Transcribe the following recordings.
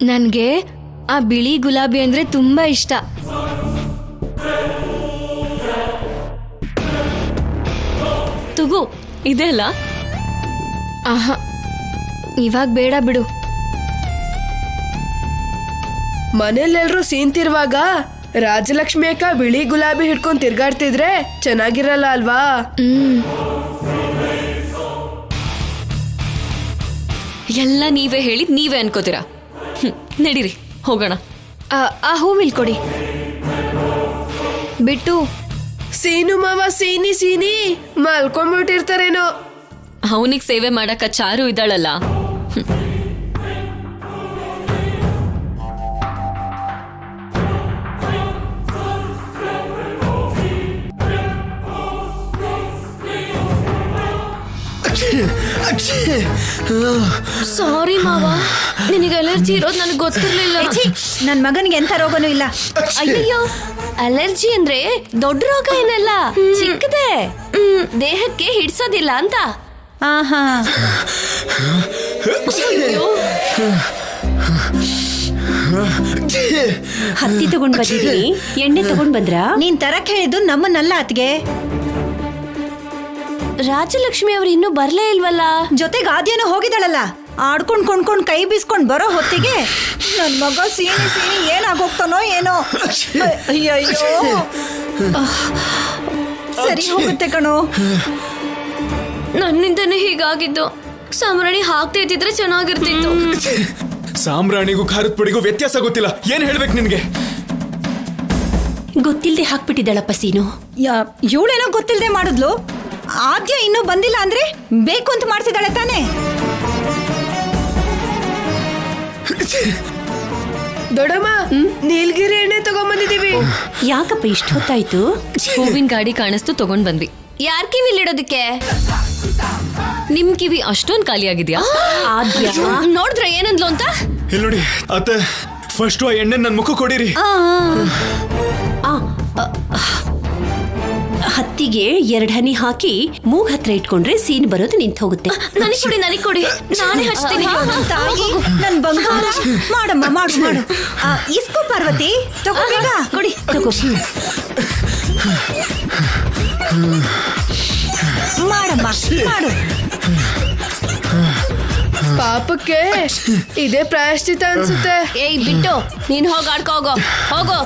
ನನಗೆ ಆ ಬಿಳಿ ಗುಲಾಬಿ ಅಂದ್ರೆ ತುಂಬಾ ಇಷ್ಟ. ತಗೋ, ಇದೆ ಅಲ್ಲ? ಆಹಾ, ಇವಾಗ ಬೇಡ ಬಿಡು. ಮನೆಯಲ್ಲೆಲ್ರು ಸೀನ್ತಿರುವಾಗ ರಾಜಲಕ್ಷ್ಮಿ ಅಕ್ಕ ಬಿಳಿ ಗುಲಾಬಿ ಹಿಡ್ಕೊಂಡ್ ತಿರ್ಗಾಡ್ತಿದ್ರೆ ಚೆನ್ನಾಗಿರಲ್ಲ ಅಲ್ವಾ? ಎಲ್ಲ ನೀವೇ ಹೇಳಿದ್ ನೀವೇ ಅನ್ಕೋತೀರಾ. ನಡೀರಿ ಹೋಗೋಣ. ಆ ಹೂವಿಲ್ ಕೊಡಿ. ಬಿಟ್ಟು ಸೀನು ಮಾವ ಸೀನಿ ಮಲ್ಕೊಂಡ್ಬಿಟ್ಟಿರ್ತಾರೇನೋ. ಅವನಿಗೆ ಸೇವೆ ಮಾಡಕ್ಕ ಚಾರು ಇದ್ದಾಳಲ್ಲ. ಸಾರಿ ಮಾವ, ನಿನಗೆ ಅಲರ್ಜಿ ಇರೋದು ನನಗೆ ಗೊತ್ತಿರ್ಲಿಲ್ಲ. ನನ್ ಮಗನಿಗೆ ಎಂತ ರೋಗನೂ ಇಲ್ಲ. ಅಯ್ಯೋ, ಅಲರ್ಜಿ ಅಂದ್ರೆ ದೊಡ್ಡ ರೋಗ ಏನಲ್ಲ, ಚಿಕ್ಕದೆ, ದೇಹಕ್ಕೆ ಹಿಡ್ಸೋದಿಲ್ಲ ಅಂತ. ಆಹಾ, ಹತ್ತಿ ತಗೊಂಡ್ ಬಂದಿದ್ದೀನಿ, ಎಣ್ಣೆ ತಗೊಂಡ್ ಬಂದ್ರಾ? ನೀನ್ ತರಕ್ ಹೇಳಿದ್ದು ನಮ್ಮನ್ನಲ್ಲ ಅತ್ಗೆ. ರಾಜಲಕ್ಷ್ಮಿ ಅವ್ರು ಇನ್ನೂ ಬರ್ಲೇ ಇಲ್ವಲ್ಲ? ಜೊತೆಗೆ ಆದ್ಯನೂ ಹೋಗಿದ್ದಾಳಲ್ಲ. ಆಡ್ಕೊಂಡ್ ಕೊಂಡ್ಕೊಂಡ್ ಕೈ ಬೀಸ್ಕೊಂಡ್ ಬರೋ ಹೊತ್ತಿಗೆ ನನ್ ಮಗ ಸೀನಿ ಏನಾಗೋಗ್ತಾನೋ ಏನೋ. ಅಯ್ಯಯ್ಯೋ, ಸರಿ ಹೋಗುತ್ತೆ ಕಣೋ. ನನ್ನಿಂದನೇ ಹೀಗಾಗಿದ್ದು. ಸಾಂಬ್ರಾಣಿ ಹಾಕ್ತಾ ಇದ್ದಿದ್ರೆ ಚೆನ್ನಾಗಿರ್ತಿತ್ತು. ಸಾಂಬ್ರಾಣಿಗೂ ಖಾರದ ಪುಡಿಗೂ ವ್ಯತ್ಯಾಸ ಗೊತ್ತಿಲ್ಲ. ಏನ್ ಹೇಳ್ಬೇಕು ನಿನ್ಗೆ? ಗೊತ್ತಿಲ್ದೆ ಹಾಕ್ಬಿಟ್ಟಿದ್ದಾಳಪ್ಪ ಸೀನು. ಇವಳೇನೋ ಗೊತ್ತಿಲ್ದೆ ಮಾಡಿದ್ಲು. ಆದ್ಯ ಇನ್ನೂ ಬಂದಿಲ್ಲ ಅಂದ್ರೆ ಬೇಕು ಅಂತ ಮಾಡ್ತಿದ್ದಾಳೆ ತಾನೆ. ದೊಡ್ಡಮ್ಮ, ನೀಲ್ಗಿರಿ ಎಣ್ಣೆ ತಗೊಂಡ್ಬಂದಿದೀವಿ. ಯಾಕಪ್ಪ ಇಷ್ಟ ಹೊತ್ತಾಯ್ತು? ಹೂವಿನ ಗಾಡಿ ಕಾಣಿಸ್ತು, ತಗೊಂಡ್ ಬಂದ್ವಿ. ಯಾರ್ ಕಿವಿಲಿಡೋದಕ್ಕೆ? ನಿಮ್ ಕಿವಿ ಅಷ್ಟೊಂದ್ ಖಾಲಿ ಆಗಿದ್ಯಾ? ಆದ್ಯ ನೋಡಿದ್ರ ಏನಂದ್ಲು ಅಂತ? ಇಲ್ಲಿ ನೋಡಿ ಅತ್ತೆ, ಫಸ್ಟ್ ಆ ಎಣ್ಣೆ ನನ್ ಮುಖ ಕೊಡಿರಿ. ಹತ್ತಿಗೆ 2 ಹನಿ ಹಾಕಿ ಮೂಗ್ ಹತ್ರ ಇಟ್ಕೊಂಡ್ರೆ ಸೀನ್ ಬರೋದು ನಿಂತು ಹೋಗುತ್ತೆ. ನನಗ್ ಕೊಡಿ, ನಾನೇ ಹಚ್ತೀನಿ. ತಾಯಿ, ನನ್ ಬಂಗಾರ, ಮಾಡಮ್ಮ ಮಾಡು ಮಾಡು. ಇಸ್ಕೋ ಪಾರ್ವತಿ, ತಗೋ ಬೇಗ. ಕೊಡಿ, ತಗೋ. ಮಾಡಮ್ಮ ಮಾಡು. ಪಾಪಕ್ಕೆ ಇದೇ ಪ್ರಾಯಶ್ಚಿತ ಅನ್ಸುತ್ತೆ. ಏಯ್ ಬಿಟ್ಟು, ನೀನ್ ಹೋಗ್ ಆಡ್ಕೋ, ಹೋಗೋ.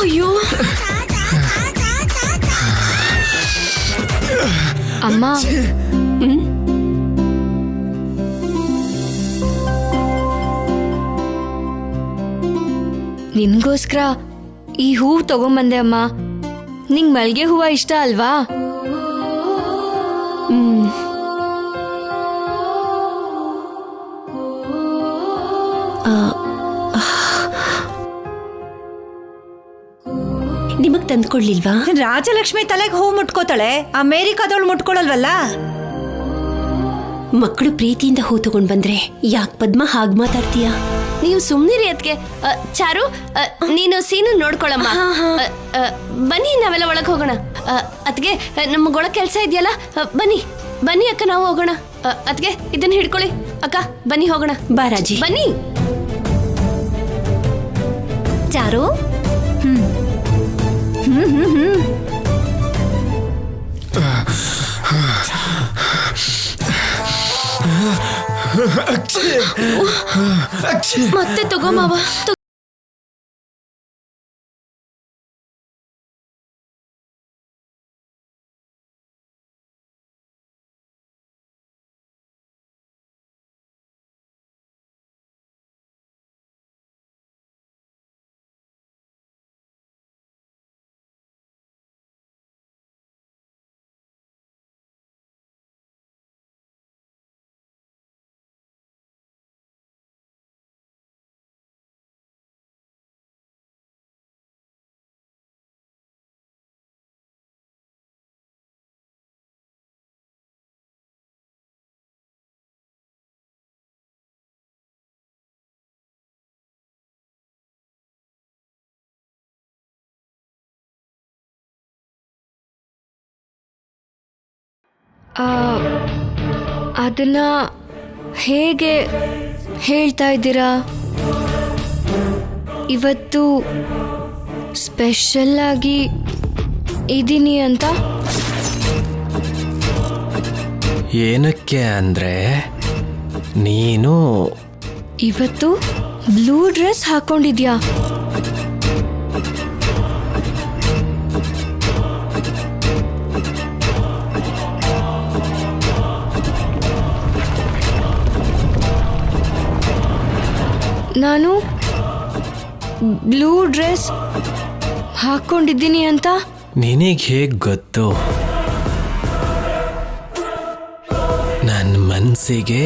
ಅಯ್ಯೋ ಅಮ್ಮ, ನಿನ್ಗೋಸ್ಕರ ಈ ಹೂವು ತಗೊಂಬಂದೆ ಅಮ್ಮ. ನಿಂಗ್ ಮಲ್ಗೆ ಹೂವ ಇಷ್ಟ ಅಲ್ವಾ? ನಿಮಗ್ ತಂದ್ಕೊಡ್ಲಿಲ್ವಾ? ರಾಜಲಕ್ಷ್ಮಿ ತಲೆಗೆ ಹೂ ಮುಟ್ಕೋತಾಳೆ, ಅಮೇರಿಕಾದವಳು ಮುಟ್ಕೊಳಲ್ವಲ್ಲ. ಮಕ್ಕಳು ಪ್ರೀತಿಯಿಂದ ಹೂ ತಗೊಂಡ್ ಬಂದ್ರೆ ಯಾಕೆ ಪದ್ಮ ಹಾಗ್ ಮಾತಾಡ್ತೀಯಾ? ನೀವು ಸುಮ್ನಿರಿ ಅದ್ಕೆ. ಚಾರು, ನೀನು ಸೀನು ನೋಡ್ಕೊಳಮ್ಮ. ಬನ್ನಿ, ನಾವೆಲ್ಲ ಒಳಗ್ ಹೋಗೋಣ. ಅದ್ಗೆ ನಮ್ಗೊಳ ಕೆಲ್ಸ ಇದೆಯಲ್ಲ. ಬನ್ನಿ ಅಕ್ಕ, ನಾವು ಹೋಗೋಣ. ಅದ್ಗೆ ಇದನ್ನ ಹಿಡ್ಕೊಳ್ಳಿ ಅಕ್ಕ, ಬನ್ನಿ ಹೋಗೋಣ. ಬಾರಾಜಿ, ಬನ್ನಿ. ಚಾರು, ಮತ್ತೆ ತಗೋ ಮಾವ. ಅದನ್ನ ಹೇಗೆ ಹೇಳ್ತಾ ಇದ್ದೀರಾ? ಇವತ್ತು ಸ್ಪೆಷಲ್ ಆಗಿ ಇದ್ದೀನಿ ಅಂತ. ಏನಕ್ಕೆ ಅಂದ್ರೆ ನೀನು ಇವತ್ತು ಬ್ಲೂ ಡ್ರೆಸ್ ಹಾಕೊಂಡಿದ್ಯಾ? ನಾನು ಬ್ಲೂ ಡ್ರೆಸ್ ಹಾಕೊಂಡಿದ್ದೀನಿ ಅಂತ ನಿನಗೆ ಹೇಗೆ ಗೊತ್ತು? ನನ್ನ ಮನಸ್ಸಿಗೆ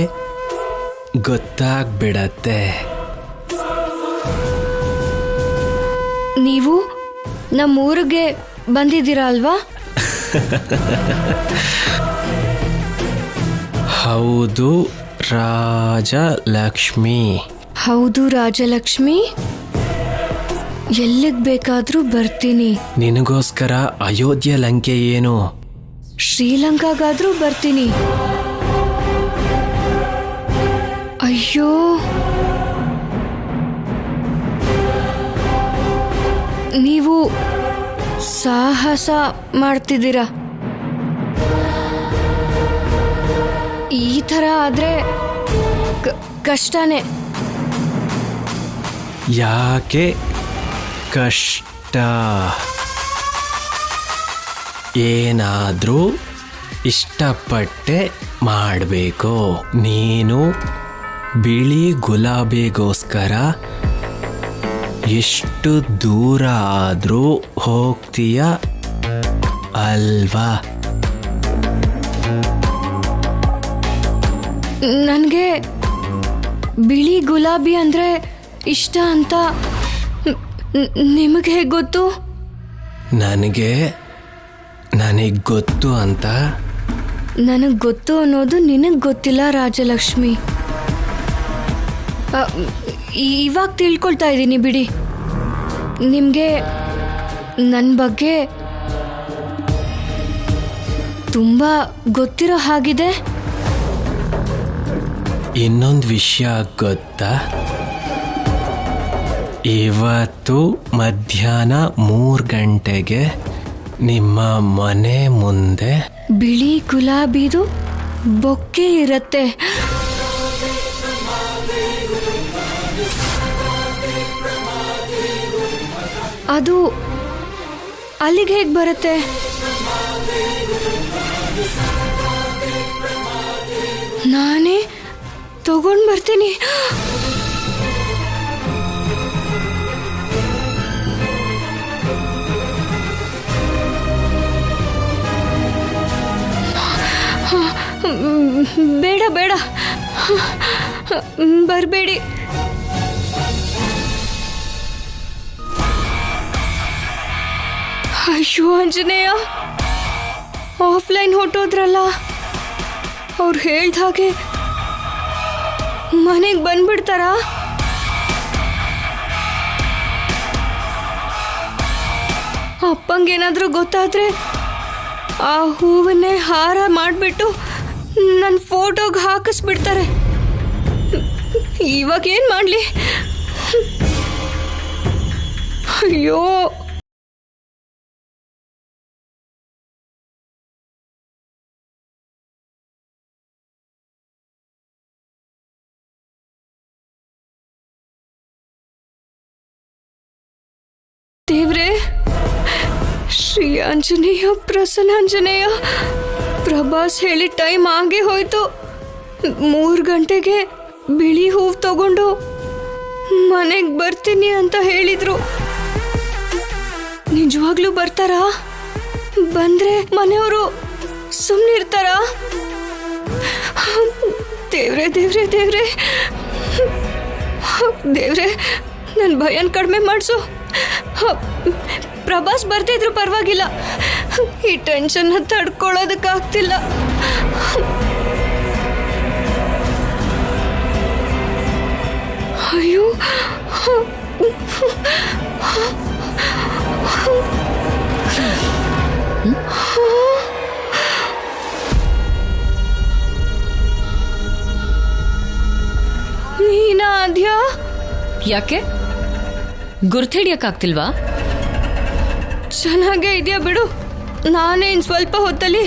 ಗೊತ್ತಾಗ್ಬಿಡತ್ತೆ. ನೀವು ನಮ್ಮೂರಿಗೆ ಬಂದಿದ್ದೀರಾ ಅಲ್ವಾ? ಹೌದು ರಾಜಲಕ್ಷ್ಮಿ. ಹೌದು ರಾಜಲಕ್ಷ್ಮಿ, ಎಲ್ಲಿಗೆ ಬೇಕಾದ್ರೂ ಬರ್ತೀನಿ. ನಿನಗೋಸ್ಕರ ಅಯೋಧ್ಯೆ ಲಂಕೆ ಏನು, ಶ್ರೀಲಂಕಾಗಾದ್ರೂ ಬರ್ತೀನಿ. ಅಯ್ಯೋ, ನೀವು ಸಾಹಸ ಮಾಡ್ತಿದ್ದೀರಾ. ಈ ಥರ ಆದ್ರೆ ಕಷ್ಟನೇ. ಯಾಕೆ ಕಷ್ಟ? ಏನಾದರೂ ಇಷ್ಟಪಟ್ಟೆ ಮಾಡಬೇಕು. ನೀನು ಬಿಳಿ ಗುಲಾಬಿಗೋಸ್ಕರ ಎಷ್ಟು ದೂರ ಆದರೂ ಹೋಗ್ತೀಯ ಅಲ್ವಾ? ನನಗೆ ಬಿಳಿ ಗುಲಾಬಿ ಅಂದರೆ ಇಷ್ಟ ಅಂತ ನಿಮಗೆ ಹೇಗೆ ಗೊತ್ತು? ನನಗೆ ಗೊತ್ತು ಅಂತ. ನನಗೆ ಗೊತ್ತು ಅನ್ನೋದು ನಿನಗೆ ಗೊತ್ತಿಲ್ಲ ರಾಜಲಕ್ಷ್ಮಿ. ಇವಾಗ ತಿಳ್ಕೊಳ್ತಾ ಇದ್ದೀನಿ ಬಿಡಿ. ನಿಮಗೆ ನನ್ನ ಬಗ್ಗೆ ತುಂಬ ಗೊತ್ತಿರೋ ಹಾಗಿದೆ. ಇನ್ನೊಂದು ವಿಷಯ ಗೊತ್ತಾ? ಇವತ್ತು ಮಧ್ಯಾಹ್ನ 3 ಗಂಟೆಗೆ ನಿಮ್ಮ ಮನೆ ಮುಂದೆ ಬಿಳಿ ಗುಲಾಬಿದು ಬೊಕ್ಕೆ ಇರತ್ತೆ. ಅದು ಅಲ್ಲಿಗೆ ಹೇಗೆ ಬರುತ್ತೆ? ನಾನೇ ತಗೊಂಡು ಬರ್ತೀನಿ. ಬೇಡ ಬೇಡ, ಬರಬೇಡಿ. ಅಯ್ಯೋ ಆಂಜನೇಯ, ಆಫ್ಲೈನ್ ಹೊಟ್ಟೋದ್ರಲ್ಲ. ಅವ್ರು ಹೇಳ್ದ ಹಾಗೆ ಮನೆಗೆ ಬಂದ್ಬಿಡ್ತಾರಾ? ಅಪ್ಪಂಗೇನಾದ್ರೂ ಗೊತ್ತಾದ್ರೆ ಆ ಹೂವನ್ನೇ ಹಾರ ಮಾಡಿಬಿಟ್ಟು ನನ್ನ ಫೋಟೋಗೆ ಹಾಕಿಸ್ಬಿಡ್ತಾರೆ. ಇವಾಗ ಏನು ಮಾಡಲಿ? ಅಯ್ಯೋ, ದೇವ್ರೆ, ಶ್ರೀ ಆಂಜನೇಯ, ಪ್ರಸನ್ನಾಂಜನೇಯ. ಪ್ರಭಾಸ್ ಹೇಳಿ ಟೈಮ್ ಆಗೇ ಹೋಯ್ತು. 3 ಗಂಟೆಗೆ ಬಿಳಿ ಹೂವು ತಗೊಂಡು ಮನೆಗೆ ಬರ್ತೀನಿ ಅಂತ ಹೇಳಿದ್ರು. ನಿಜವಾಗ್ಲೂ ಬರ್ತಾರಾ? ಬಂದ್ರೆ ಮನೆಯವರು ಸುಮ್ಮನಿರ್ತಾರಾ? ದೇವ್ರೆ ದೇವ್ರೆ ದೇವ್ರೆ ದೇವ್ರೆ, ನನ್ನ ಭಯನ ಕಡಿಮೆ ಮಾಡಿಸು. ಪ್ರಭಾಸ್ ಬರ್ತಿದ್ರು ಪರವಾಗಿಲ್ಲ, ಈ ಟೆನ್ಷನ್ ತಡ್ಕೊಳ್ಳೋದಕ್ಕಾಗ್ತಿಲ್ಲ. ಅಯ್ಯೋ, ನೀನಾದ್ಯಾ? ಯಾಕೆ ಗುರ್ತಿಡಿಯಕ್ಕಾಗ್ತಿಲ್ವಾ? ಚೆನ್ನಾಗೇ ಇದೆಯಾ ಬಿಡು. ನಾನೇ ಇನ್ ಸ್ವಲ್ಪ ಹೊತ್ತಲ್ಲಿ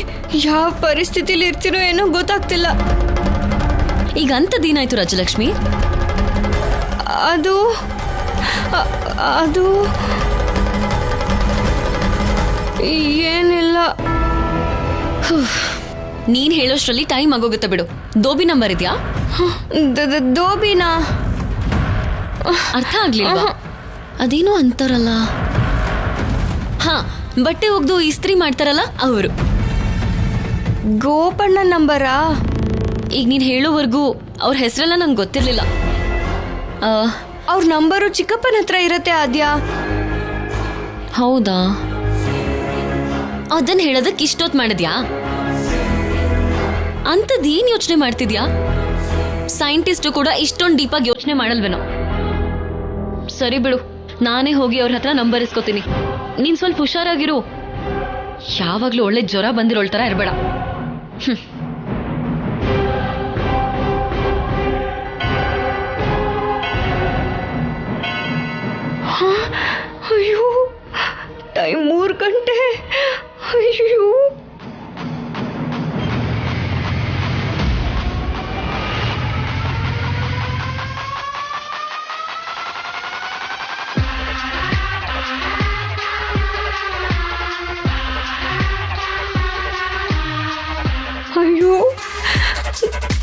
ಯಾವ ಪರಿಸ್ಥಿತಿಲಿ ಇರ್ತೀನೋ ಏನೋ ಗೊತ್ತಾಗ್ತಿಲ್ಲ. ಈಗ ಅಂಥದ್ದೇನಾಯ್ತು ರಾಜಲಕ್ಷ್ಮಿ? ಅದು ಅದು ಏನಿಲ್ಲ. ನೀನ್ ಹೇಳೋಷ್ಟ್ರಲ್ಲಿ ಟೈಮ್ ಆಗೋಗುತ್ತೆ ಬಿಡು. ದೋಬಿ ನಂಬರ್ ಇದೆಯಾ? ದೋಬಿನಾ? ಅರ್ಥ ಆಗ್ಲಿಲ್ವಾ? ಅದೇನೋ ಅಂತಾರಲ್ಲ, ಹಾ, ಬಟ್ಟೆ ಒಗ್ದು ಇಸ್ತ್ರಿ ಮಾಡ್ತಾರಲ್ಲ ಅವರು. ಗೋಪಣ್ಣ ನಂಬರಾ? ಈಗ ನೀನ್ ಹೇಳೋವರೆಗೂ ಅವ್ರ ಹೆಸರೆಲ್ಲ ನಂಗೆ ಗೊತ್ತಿರ್ಲಿಲ್ಲ. ಅವ್ರ ನಂಬರು ಚಿಕ್ಕಪ್ಪನ ಹತ್ರ ಇರತ್ತೆ ಆದ್ಯಾ. ಹೌದಾ? ಅದನ್ನ ಹೇಳೋದಕ್ಕೆ ಇಷ್ಟೊತ್ತು ಮಾಡಿದ್ಯಾ? ಅಂಥದ್ದೇನು ಯೋಚನೆ ಮಾಡ್ತಿದ್ಯಾ? ಸೈಂಟಿಸ್ಟು ಕೂಡ ಇಷ್ಟೊಂದು ಡೀಪಾಗಿ ಯೋಚನೆ ಮಾಡಲ್ವೇನೋ. ಸರಿ ಬಿಡು, ನಾನೇ ಹೋಗಿ ಅವ್ರ ಹತ್ರ ನಂಬರ್ ಇಸ್ಕೋತೀನಿ. ನೀನ್ ಸ್ವಲ್ಪ ಹುಷಾರಾಗಿರು. ಯಾವಾಗ್ಲೂ ಒಳ್ಳೆ ಜ್ವರ ಬಂದಿರೋಳ್ ಥರ ಇರಬೇಡ. ಅಯ್ಯೋ, ಟೈಮ್ 3 ಗಂಟೆ. ಅಯ್ಯೋ, ಅಯ್ಯೋ,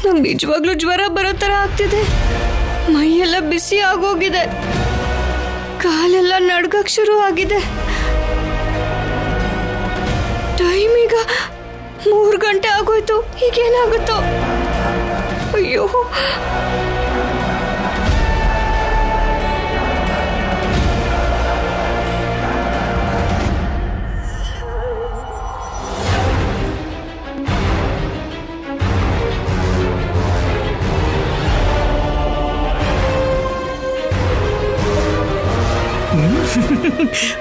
ನಂಗೆ ನಿಜವಾಗ್ಲೂ ಜ್ವರ ಬರೋ ಥರ ಆಗ್ತಿದೆ. ಮೈಯೆಲ್ಲ ಬಿಸಿ ಆಗೋಗಿದೆ, ಕಾಲೆಲ್ಲ ನಡ್ಗಕ್ ಶುರು ಆಗಿದೆ. ಟೈಮ್ ಈಗ 3 ಗಂಟೆ ಆಗೋಯ್ತು. ಈಗೇನಾಗುತ್ತೋ? ಅಯ್ಯೋ,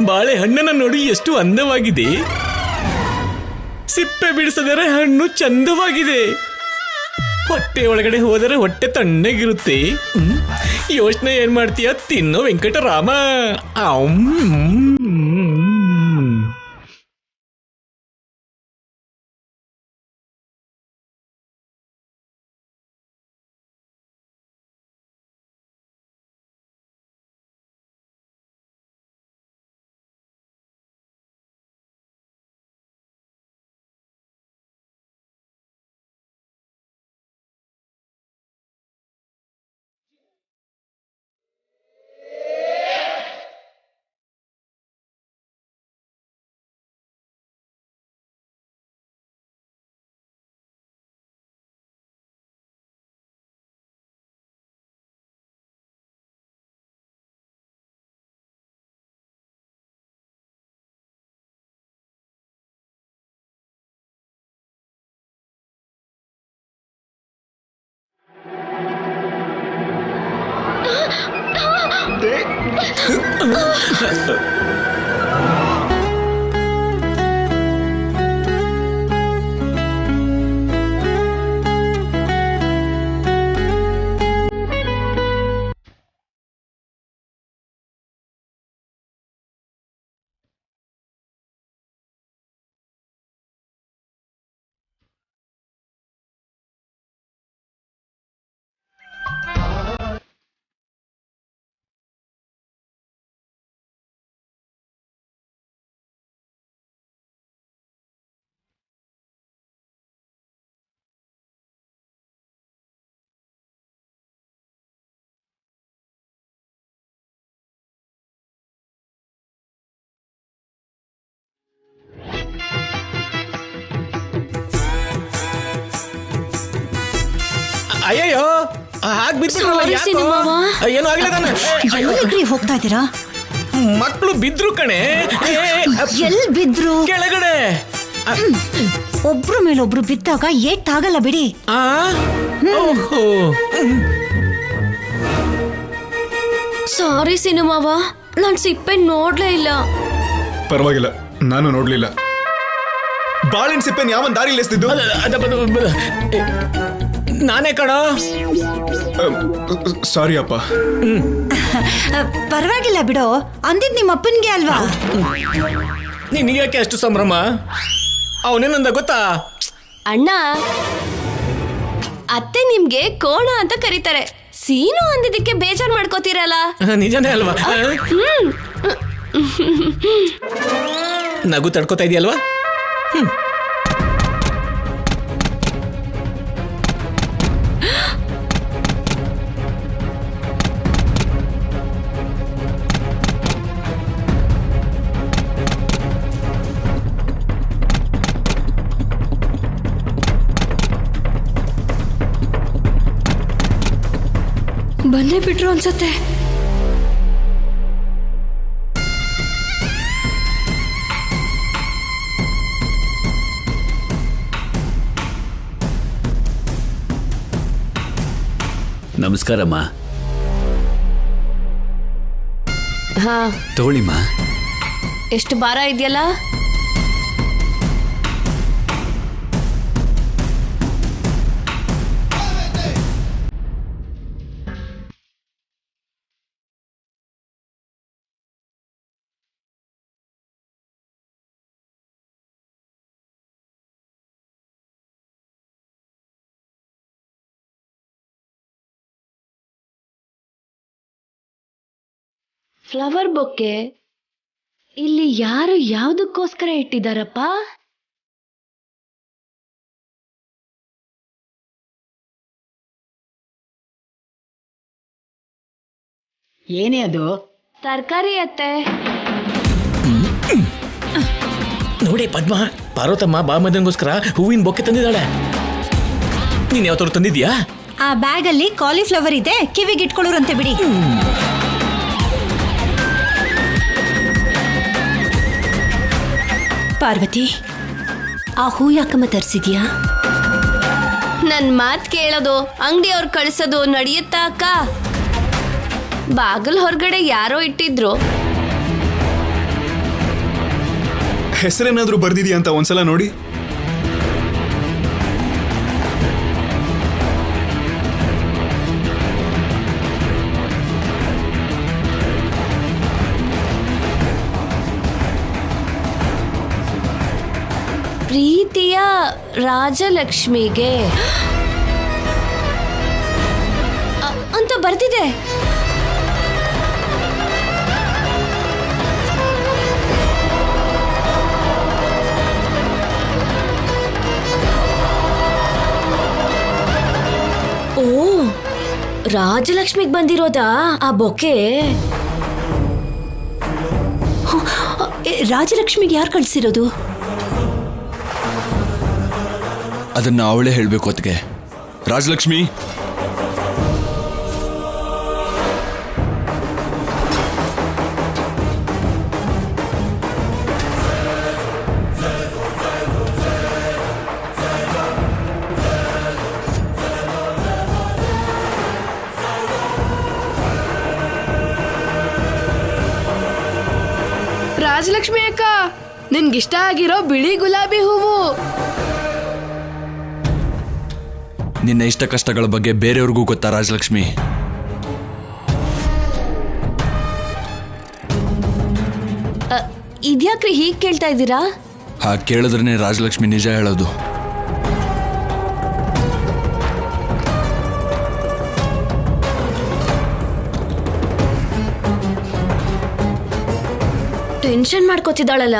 ಬಾಳೆಹಣ್ಣನ್ನ ನೋಡಿ ಎಷ್ಟು ಅಂದವಾಗಿದೆ. ಸಿಪ್ಪೆ ಬಿಡಿಸಿದರೆ ಹಣ್ಣು ಚಂದವಾಗಿದೆ. ಹೊಟ್ಟೆ ಒಳಗಡೆ ಹೋದರೆ ಹೊಟ್ಟೆ ತಣ್ಣಗಿರುತ್ತೆ. ಯೋಚನೆ ಏನ್ ಮಾಡ್ತೀಯ? ತಿನ್ನೋ ವೆಂಕಟರಾಮ. ಅಯ್ಯಯ್ಯೋ, ಏನು ಆಗಿಲ್ಲ. ಹೋಗ್ತಾ ಇದ್ದೀರಾ? ಮಕ್ಕಳು ಬಿದ್ರು ಕಣೆ. ಎಲ್ಲಿ ಬಿದ್ರು? ಕೆಳಗಡೆ. ಒಬ್ರ ಮೇಲೊಬ್ರು ಬಿದ್ದಾಗ ಏಟಾಗಲ್ಲ ಬಿಡಿ. ಸಾರಿ ಸಿನಿಮಾವ, ನಾನ್ ಸಿಪ್ಪೆ ನೋಡ್ಲೇ ಇಲ್ಲ. ಪರವಾಗಿಲ್ಲ, ನಾನು ನೋಡ್ಲಿಲ್ಲ. ಬಾಳಿನ ಸಿಪ್ಪೆನ್ ಯಾವನ್ ದಾರಿ ಲೆಸ್ತಿದ್ದು? ನಾನೇ ಕಣ. ಸಾರಿ ಅಪ್ಪ. ಪರವಾಗಿಲ್ಲ ಬಿಡು, ಅಂದಿದ್ ನಿಮ್ಮ ಅಪ್ಪನ್ಗೆ ಅಲ್ವಾ? ನಿನಗೆ ಯಾಕೆ ಅಷ್ಟು ಸಂಭ್ರಮ? ಅವನೇನಂದ ಗೊತ್ತಾ? ಅಣ್ಣ, ಅತ್ತೆ ನಿಮ್ಗೆ ಕೋಣ ಅಂತ ಕರೀತಾರೆ. ಸೀನು ಅಂದಿದ್ದಕ್ಕೆ ಬೇಜಾರ್ ಮಾಡ್ಕೋತೀರಲ್ಲ. ನಿಜನೇ ಅಲ್ವಾ? ನಗು ತಡ್ಕೋತಾ ಇದೆಯಲ್ವಾ? ಬಂದೇ ಬಿಟ್ರು ಅನ್ಸತ್ತೆ. ನಮಸ್ಕಾರಮ್ಮ. ಹಾ, ತಗೊಳ್ಳಿಮ್ಮ. ಎಷ್ಟು ಭಾರ ಇದೆಯಲ್ಲ. ಫ್ಲವರ್ ಬೊಕ್ಕೆ ಇಲ್ಲಿ ಯಾರು ಯಾವುದಕ್ಕೋಸ್ಕರ ಇಟ್ಟಿದಾರಪ್ಪ? ಏನೇ ಅದು? ತರಕಾರಿ ಅತ್ತೆ. ನೋಡಿ ಪದ್ಮ, ಪಾರ್ವತಮ್ಮ ಬಾಮದನ್ಗೋಸ್ಕರ ಹೂವಿನ ಬೊಕ್ಕೆ ತಂದಿದ್ದಾಳೆ. ನೀನ್ ಯಾವತ್ತವ್ರು ತಂದಿದ್ಯಾ? ಆ ಬ್ಯಾಗ್ ಅಲ್ಲಿ ಕಾಲಿಫ್ಲವರ್ ಇದೆ, ಕಿವಿಗೆ ಇಟ್ಕೊಳ್ಳೋರಂತೆ ಬಿಡಿ. ಪಾರ್ವತಿ, ಆ ಹೂ ಯಾಕಮ್ಮ ತರಿಸಿದ್ಯಾ? ನನ್ ಮಾತ್ ಕೇಳೋದು, ಅಂಗಡಿಯವ್ರು ಕಳಿಸೋದು ನಡೆಯುತ್ತಾ ಅಕ್ಕ? ಬಾಗಲ್ ಹೊರಗಡೆ ಯಾರೋ ಇಟ್ಟಿದ್ರು. ಹೆಸರೇನಾದ್ರೂ ಬರ್ದಿದ್ಯಾ ಅಂತ ಒಂದ್ಸಲ ನೋಡಿ. ಪ್ರೀತಿಯ ರಾಜಲಕ್ಷ್ಮಿಗೆ ಅಂತ ಬರ್ತಿದೆ. ಓ, ರಾಜಲಕ್ಷ್ಮಿಗೆ ಬಂದಿರೋದಾ ಆ ಬೊಕ್ಕೆ? ರಾಜಲಕ್ಷ್ಮಿಗೆ ಯಾರು ಕಳ್ಸಿರೋದು? ಅದನ್ನ ಅವಳೇ ಹೇಳ್ಬೇಕು. ಅದಕ್ಕೆ ರಾಜಲಕ್ಷ್ಮಿ, ರಾಜಲಕ್ಷ್ಮಿ ಅಕ್ಕ, ನಿನ್ಗಿಷ್ಟ ಆಗಿರೋ ಬಿಳಿ ಗುಲಾಬಿ ಹೂವು. ನಿನ್ನ ಇಷ್ಟ ಕಷ್ಟಗಳ ಬಗ್ಗೆ ಬೇರೆಯವ್ರಿಗೂ ಗೊತ್ತಾ ರಾಜಲಕ್ಷ್ಮಿ? ಇದ್ಯಾಕ್ರಿ ಹೀಗೆ ಕೇಳ್ತಾ ಇದ್ದೀರಾ? ಹಾಗೆ ಕೇಳಿದ್ರೇನೆ ರಾಜಲಕ್ಷ್ಮಿ ನಿಜ ಹೇಳೋದು. ಟೆನ್ಷನ್ ಮಾಡ್ಕೋತಿದ್ದಾಳಲ್ಲ,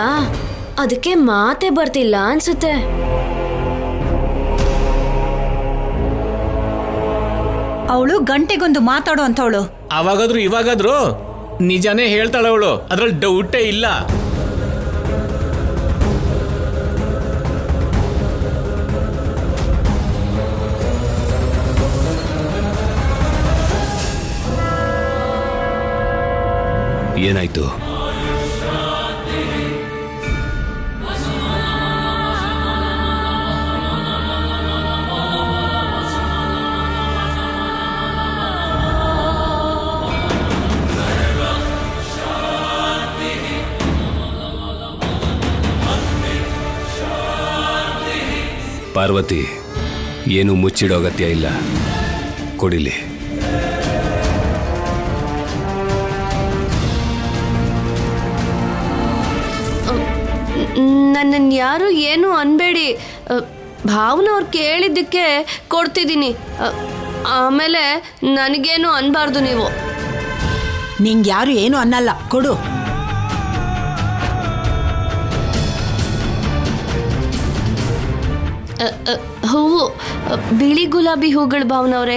ಅದಕ್ಕೆ ಮಾತೇ ಬರ್ತಿಲ್ಲ ಅನ್ಸುತ್ತೆ. ಅವಳು ಗಂಟೆಗೊಂದು ಮಾತಾಡೋ ಅಂತವಳು. ಅವಾಗಾದ್ರೂ ಇವಾಗಾದ್ರೂ ನಿಜಾನೇ ಹೇಳ್ತಾಳೆ ಅವಳು, ಅದ್ರಲ್ಲಿ ಡೌಟೇ ಇಲ್ಲ. ಏನಾಯ್ತು? ಪಾರ್ವತಿ, ಏನು ಮುಚ್ಚಿಡೋ ಅಗತ್ಯ ಇಲ್ಲ, ಕೊಡಿಲಿ. ನನ್ನನ್ನು ಯಾರು ಏನು ಅನ್ಬೇಡಿ. ಭಾವನವ್ರು ಕೇಳಿದ್ದಕ್ಕೆ ಕೊಡ್ತಿದ್ದೀನಿ. ಆಮೇಲೆ ನನಗೇನು ಅನ್ಬಾರ್ದು ನೀವು. ನಿಂಗೆ ಯಾರು ಏನು ಅನ್ನಲ್ಲ, ಕೊಡು. ಹೂವು ಬಿಳಿ ಗುಲಾಬಿ ಹೂಗಳು ಭಾವನವ್ರೆ.